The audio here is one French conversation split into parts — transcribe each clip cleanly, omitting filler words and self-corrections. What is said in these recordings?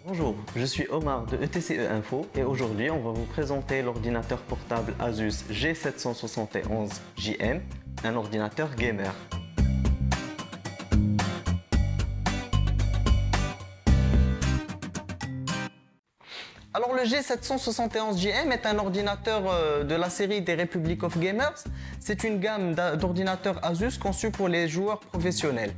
Bonjour, je suis Omar de ETCE Info et aujourd'hui on va vous présenter l'ordinateur portable Asus G771JM, un ordinateur gamer. Alors le G771JM est un ordinateur de la série des Republic of Gamers. C'est une gamme d'ordinateurs Asus conçus pour les joueurs professionnels.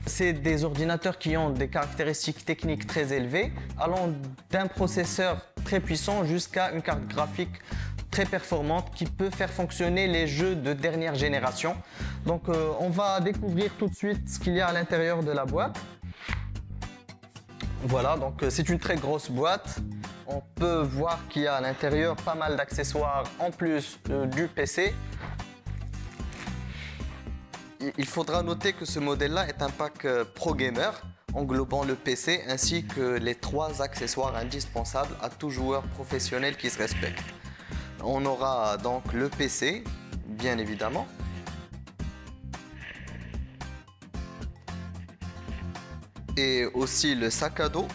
C'est des ordinateurs qui ont des caractéristiques techniques très élevées, allant d'un processeur très puissant jusqu'à une carte graphique très performante qui peut faire fonctionner les jeux de dernière génération. Donc on va découvrir tout de suite ce qu'il y a à l'intérieur de la boîte. Voilà, donc c'est une très grosse boîte. On peut voir qu'il y a à l'intérieur pas mal d'accessoires en plus du PC. Il faudra noter que ce modèle-là est un pack Pro Gamer, englobant le PC ainsi que les 3 accessoires indispensables à tout joueur professionnel qui se respecte. On aura donc le PC, bien évidemment. Et aussi le sac à dos,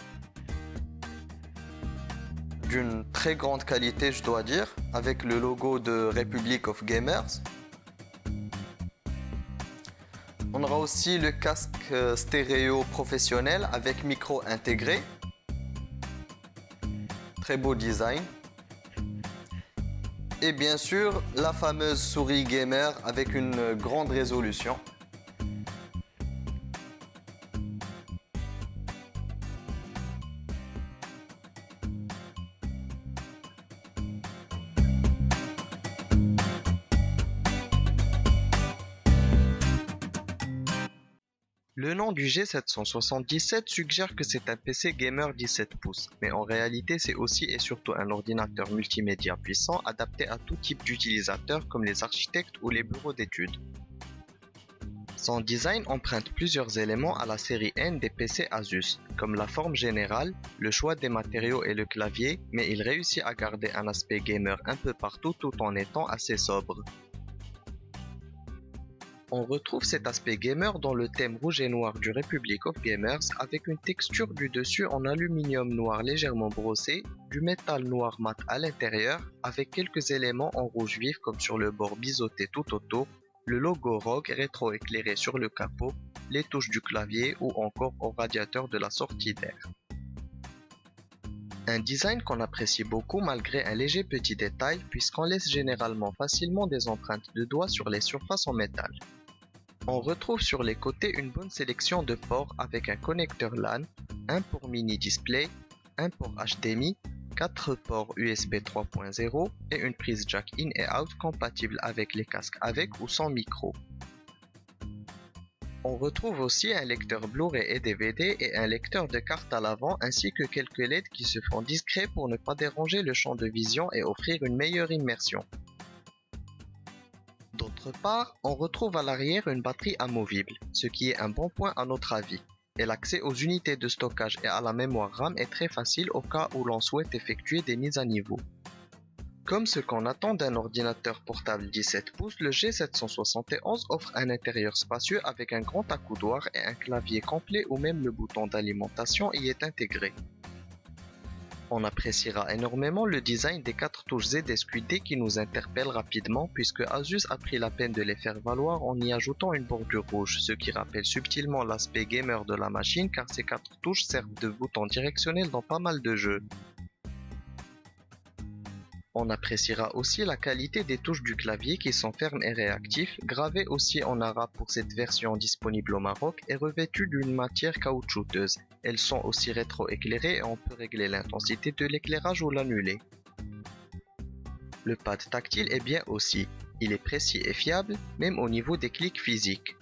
d'une très grande qualité je dois dire, avec le logo de Republic of Gamers. On aura aussi le casque stéréo professionnel avec micro intégré. Très beau design. Et bien sûr, la fameuse souris gamer avec une grande résolution. Le nom du G777 suggère que c'est un PC gamer 17 pouces, mais en réalité c'est aussi et surtout un ordinateur multimédia puissant adapté à tout type d'utilisateurs comme les architectes ou les bureaux d'études. Son design emprunte plusieurs éléments à la série N des PC Asus, comme la forme générale, le choix des matériaux et le clavier, mais il réussit à garder un aspect gamer un peu partout tout en étant assez sobre. On retrouve cet aspect gamer dans le thème rouge et noir du Republic of Gamers avec une texture du dessus en aluminium noir légèrement brossé, du métal noir mat à l'intérieur avec quelques éléments en rouge vif comme sur le bord biseauté tout autour, le logo ROG rétro-éclairé sur le capot, les touches du clavier ou encore au radiateur de la sortie d'air. Un design qu'on apprécie beaucoup malgré un léger petit détail puisqu'on laisse généralement facilement des empreintes de doigts sur les surfaces en métal. On retrouve sur les côtés une bonne sélection de ports avec un connecteur LAN, un port mini display, un port HDMI, 4 ports USB 3.0 et une prise jack in et out compatible avec les casques avec ou sans micro. On retrouve aussi un lecteur Blu-ray et DVD et un lecteur de carte à l'avant ainsi que quelques LED qui se font discrets pour ne pas déranger le champ de vision et offrir une meilleure immersion. D'autre part, on retrouve à l'arrière une batterie amovible, ce qui est un bon point à notre avis, et l'accès aux unités de stockage et à la mémoire RAM est très facile au cas où l'on souhaite effectuer des mises à niveau. Comme ce qu'on attend d'un ordinateur portable 17 pouces, le G771 offre un intérieur spacieux avec un grand accoudoir et un clavier complet où même le bouton d'alimentation y est intégré. On appréciera énormément le design des 4 touches ZSQD qui nous interpelle rapidement puisque Asus a pris la peine de les faire valoir en y ajoutant une bordure rouge, ce qui rappelle subtilement l'aspect gamer de la machine car ces 4 touches servent de bouton directionnel dans pas mal de jeux. On appréciera aussi la qualité des touches du clavier qui sont fermes et réactifs, gravées aussi en arabe pour cette version disponible au Maroc et revêtues d'une matière caoutchouteuse. Elles sont aussi rétro-éclairées et on peut régler l'intensité de l'éclairage ou l'annuler. Le pad tactile est bien aussi, il est précis et fiable, même au niveau des clics physiques.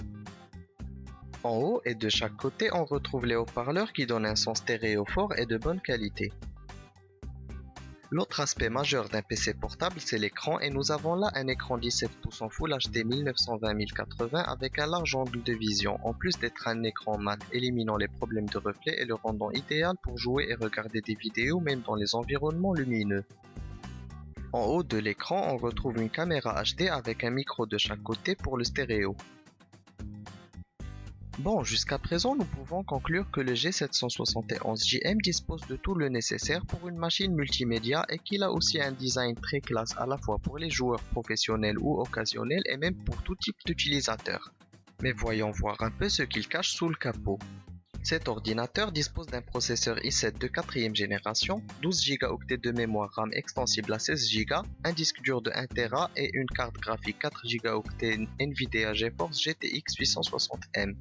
En haut et de chaque côté, on retrouve les haut-parleurs qui donnent un son stéréo fort et de bonne qualité. L'autre aspect majeur d'un PC portable, c'est l'écran et nous avons là un écran 17 pouces en Full HD 1920-1080 avec un large angle de vision, en plus d'être un écran mat éliminant les problèmes de reflet et le rendant idéal pour jouer et regarder des vidéos même dans les environnements lumineux. En haut de l'écran, on retrouve une caméra HD avec un micro de chaque côté pour le stéréo. Bon, jusqu'à présent, nous pouvons conclure que le G771JM dispose de tout le nécessaire pour une machine multimédia et qu'il a aussi un design très classe à la fois pour les joueurs professionnels ou occasionnels et même pour tout type d'utilisateur. Mais voyons voir un peu ce qu'il cache sous le capot. Cet ordinateur dispose d'un processeur i7 de 4ème génération, 12 Go de mémoire RAM extensible à 16 Go, un disque dur de 1 Tera et une carte graphique 4 Go Nvidia GeForce GTX 860M.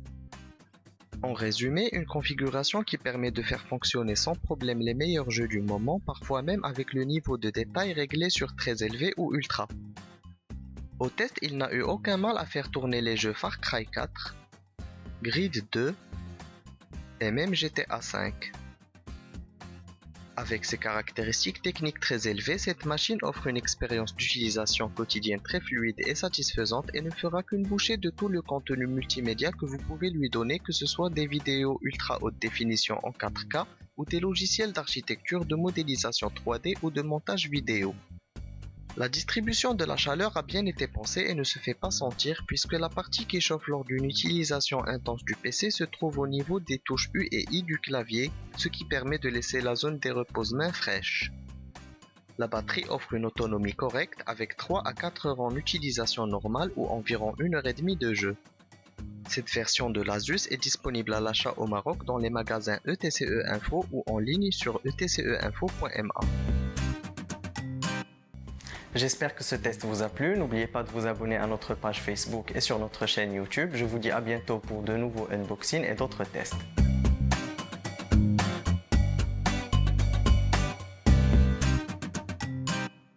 En résumé, une configuration qui permet de faire fonctionner sans problème les meilleurs jeux du moment, parfois même avec le niveau de détail réglé sur très élevé ou ultra. Au test, il n'a eu aucun mal à faire tourner les jeux Far Cry 4, Grid 2 et même GTA V. Avec ses caractéristiques techniques très élevées, cette machine offre une expérience d'utilisation quotidienne très fluide et satisfaisante et ne fera qu'une bouchée de tout le contenu multimédia que vous pouvez lui donner, que ce soit des vidéos ultra haute définition en 4K ou des logiciels d'architecture, de modélisation 3D ou de montage vidéo. La distribution de la chaleur a bien été pensée et ne se fait pas sentir puisque la partie qui chauffe lors d'une utilisation intense du PC se trouve au niveau des touches U et I du clavier, ce qui permet de laisser la zone des repose-mains fraîche. La batterie offre une autonomie correcte avec 3 à 4 heures en utilisation normale ou environ 1 heure et demie de jeu. Cette version de l'Asus est disponible à l'achat au Maroc dans les magasins ETCE Info ou en ligne sur etceinfo.ma. J'espère que ce test vous a plu. N'oubliez pas de vous abonner à notre page Facebook et sur notre chaîne YouTube. Je vous dis à bientôt pour de nouveaux unboxings et d'autres tests.